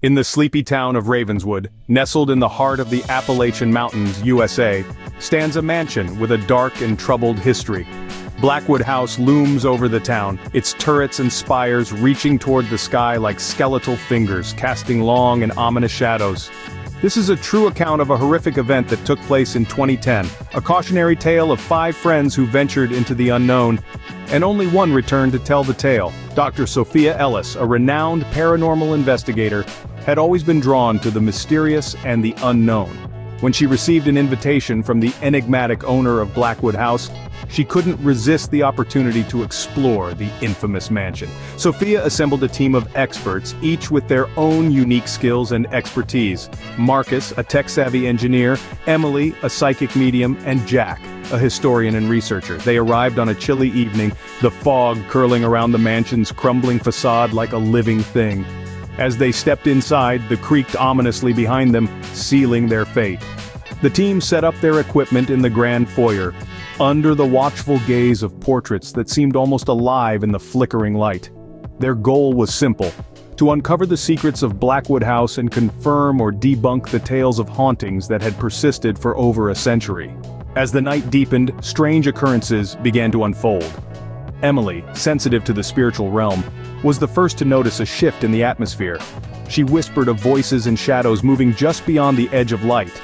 In the sleepy town of Ravenswood, nestled in the heart of the Appalachian Mountains, USA, stands a mansion with a dark and troubled history. Blackwood House looms over the town, its turrets and spires reaching toward the sky like skeletal fingers, casting long and ominous shadows. This is a true account of a horrific event that took place in 2010, a cautionary tale of 5 friends who ventured into the unknown, and only one returned to tell the tale. Dr. Sophia Ellis, a renowned paranormal investigator, had always been drawn to the mysterious and the unknown. When she received an invitation from the enigmatic owner of Blackwood House, she couldn't resist the opportunity to explore the infamous mansion. Sophia assembled a team of experts, each with their own unique skills and expertise. Marcus, a tech-savvy engineer, Emily, a psychic medium, and Jack, a historian and researcher. They arrived on a chilly evening, the fog curling around the mansion's crumbling facade like a living thing. As they stepped inside, the creaked ominously behind them, sealing their fate. The team set up their equipment in the grand foyer, under the watchful gaze of portraits that seemed almost alive in the flickering light. Their goal was simple: to uncover the secrets of Blackwood House and confirm or debunk the tales of hauntings that had persisted for over a century. As the night deepened, strange occurrences began to unfold. Emily, sensitive to the spiritual realm, was the first to notice a shift in the atmosphere. She whispered of voices and shadows moving just beyond the edge of light.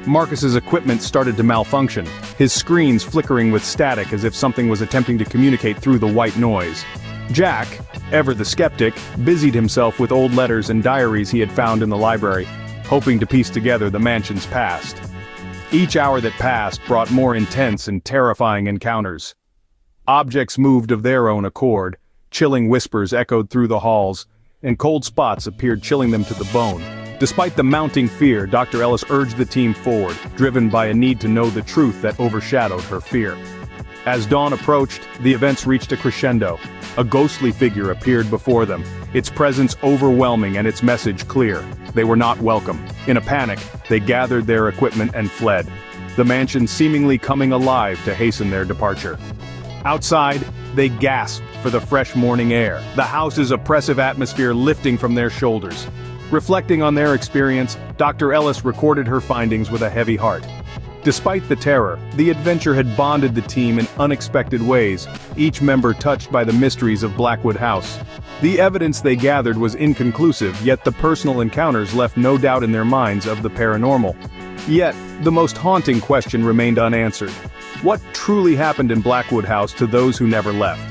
Marcus's equipment started to malfunction, his screens flickering with static as if something was attempting to communicate through the white noise. Jack, ever the skeptic, busied himself with old letters and diaries he had found in the library, hoping to piece together the mansion's past. Each hour that passed brought more intense and terrifying encounters. Objects moved of their own accord, chilling whispers echoed through the halls, and cold spots appeared, chilling them to the bone. Despite the mounting fear, Dr. Ellis urged the team forward, driven by a need to know the truth that overshadowed her fear. As dawn approached, the events reached a crescendo. A ghostly figure appeared before them, its presence overwhelming and its message clear. They were not welcome. In a panic, they gathered their equipment and fled, the mansion seemingly coming alive to hasten their departure. Outside, they gasped for the fresh morning air, the house's oppressive atmosphere lifting from their shoulders. Reflecting on their experience, Dr. Ellis recorded her findings with a heavy heart. Despite the terror, the adventure had bonded the team in unexpected ways, each member touched by the mysteries of Blackwood House. The evidence they gathered was inconclusive, yet the personal encounters left no doubt in their minds of the paranormal. Yet, the most haunting question remained unanswered. What truly happened in Blackwood House to those who never left?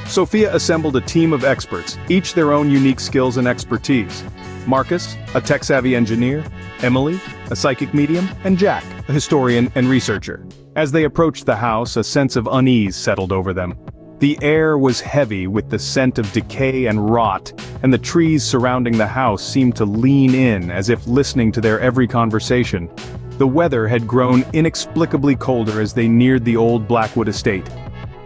Sophia assembled a team of experts, each their own unique skills and expertise. Marcus, a tech-savvy engineer, Emily, a psychic medium, and Jack, a historian and researcher. As they approached the house, a sense of unease settled over them. The air was heavy with the scent of decay and rot, and the trees surrounding the house seemed to lean in as if listening to their every conversation. The weather had grown inexplicably colder as they neared the old Blackwood estate.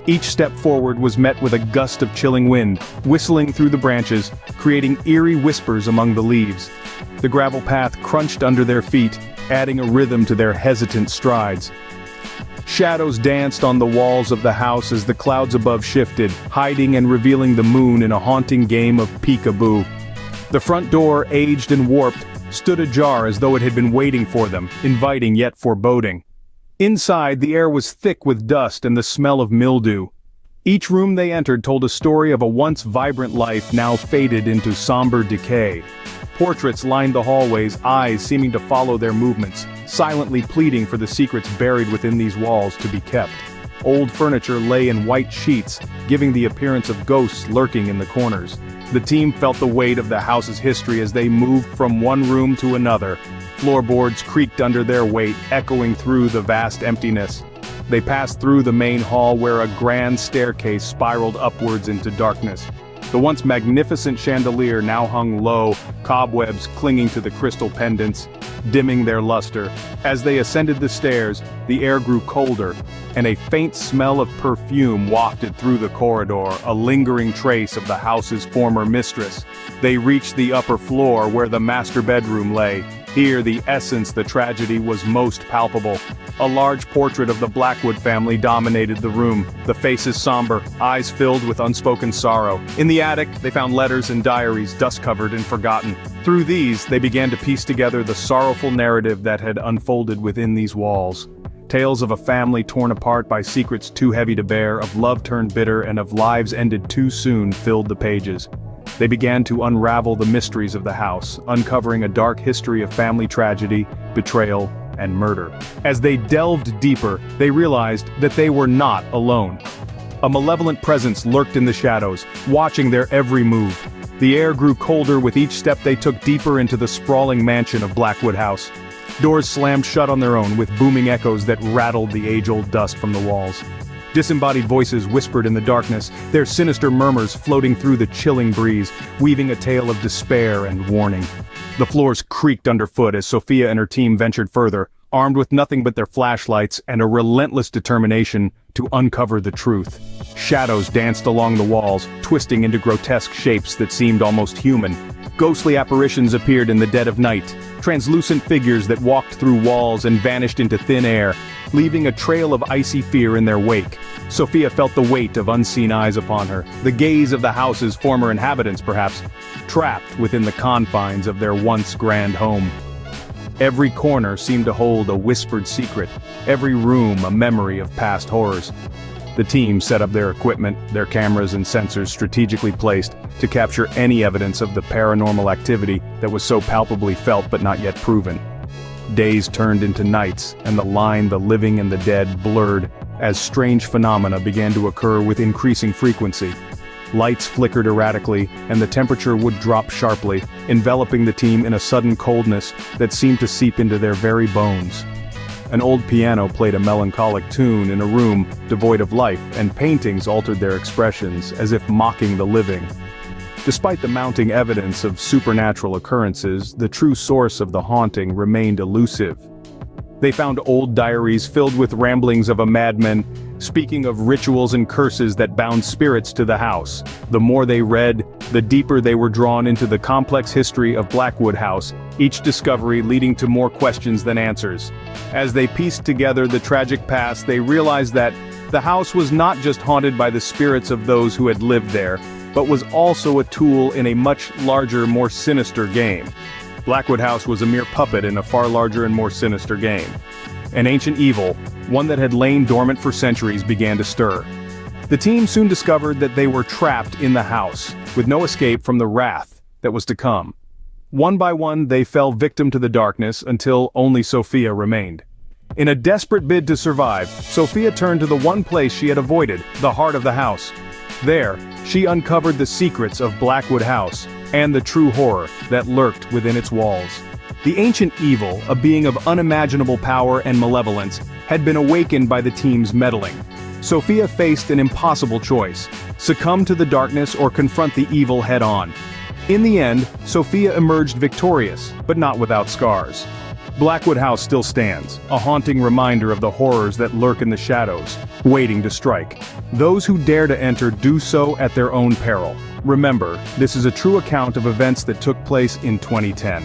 Each step forward was met with a gust of chilling wind, whistling through the branches, creating eerie whispers among the leaves. The gravel path crunched under their feet, adding a rhythm to their hesitant strides. Shadows danced on the walls of the house as the clouds above shifted, hiding and revealing the moon in a haunting game of peek-a-boo. The front door, aged and warped, stood ajar as though it had been waiting for them, inviting yet foreboding. Inside, the air was thick with dust and the smell of mildew. Each room they entered told a story of a once vibrant life now faded into somber decay. Portraits lined the hallways, eyes seeming to follow their movements, silently pleading for the secrets buried within these walls to be kept. Old furniture lay in white sheets, giving the appearance of ghosts lurking in the corners. The team felt the weight of the house's history as they moved from one room to another. Floorboards creaked under their weight, echoing through the vast emptiness. They passed through the main hall where a grand staircase spiraled upwards into darkness. The once magnificent chandelier now hung low, cobwebs clinging to the crystal pendants, dimming their luster. As they ascended the stairs, the air grew colder, and a faint smell of perfume wafted through the corridor, a lingering trace of the house's former mistress. They reached the upper floor where the master bedroom lay, Here, the tragedy was most palpable. A large portrait of the Blackwood family dominated the room, the faces somber, eyes filled with unspoken sorrow. In the attic, they found letters and diaries dust-covered and forgotten. Through these, they began to piece together the sorrowful narrative that had unfolded within these walls. Tales of a family torn apart by secrets too heavy to bear, of love turned bitter, and of lives ended too soon filled the pages. They began to unravel the mysteries of the house, uncovering a dark history of family tragedy, betrayal, and murder. As they delved deeper, they realized that they were not alone. A malevolent presence lurked in the shadows, watching their every move. The air grew colder with each step they took deeper into the sprawling mansion of Blackwood House. Doors slammed shut on their own with booming echoes that rattled the age-old dust from the walls. Disembodied voices whispered in the darkness, their sinister murmurs floating through the chilling breeze, weaving a tale of despair and warning. The floors creaked underfoot as Sophia and her team ventured further, armed with nothing but their flashlights and a relentless determination to uncover the truth. Shadows danced along the walls, twisting into grotesque shapes that seemed almost human. Ghostly apparitions appeared in the dead of night, translucent figures that walked through walls and vanished into thin air, leaving a trail of icy fear in their wake. Sophia felt the weight of unseen eyes upon her, the gaze of the house's former inhabitants perhaps, trapped within the confines of their once grand home. Every corner seemed to hold a whispered secret, every room a memory of past horrors. The team set up their equipment, their cameras and sensors strategically placed to capture any evidence of the paranormal activity that was so palpably felt but not yet proven. Days turned into nights, and the line the living and the dead blurred as strange phenomena began to occur with increasing frequency. Lights flickered erratically, and the temperature would drop sharply, enveloping the team in a sudden coldness that seemed to seep into their very bones. An old piano played a melancholic tune in a room devoid of life, and paintings altered their expressions as if mocking the living. Despite the mounting evidence of supernatural occurrences, the true source of the haunting remained elusive. They found old diaries filled with ramblings of a madman, speaking of rituals and curses that bound spirits to the house. The more they read, the deeper they were drawn into the complex history of Blackwood House, each discovery leading to more questions than answers. As they pieced together the tragic past, they realized that the house was not just haunted by the spirits of those who had lived there, but was also a tool in a much larger, more sinister game. Blackwood House was a mere puppet in a far larger and more sinister game. An ancient evil, one that had lain dormant for centuries, began to stir. The team soon discovered that they were trapped in the house, with no escape from the wrath that was to come. One by one, they fell victim to the darkness until only Sophia remained. In a desperate bid to survive, Sophia turned to the one place she had avoided, the heart of the house. There, she uncovered the secrets of Blackwood House and the true horror that lurked within its walls. The ancient evil, a being of unimaginable power and malevolence, had been awakened by the team's meddling. Sophia faced an impossible choice: succumb to the darkness or confront the evil head-on. In the end, Sophia emerged victorious, but not without scars. Blackwood House still stands, a haunting reminder of the horrors that lurk in the shadows, waiting to strike. Those who dare to enter do so at their own peril. Remember, this is a true account of events that took place in 2010.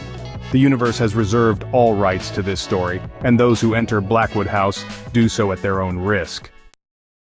The universe has reserved all rights to this story, and those who enter Blackwood House do so at their own risk.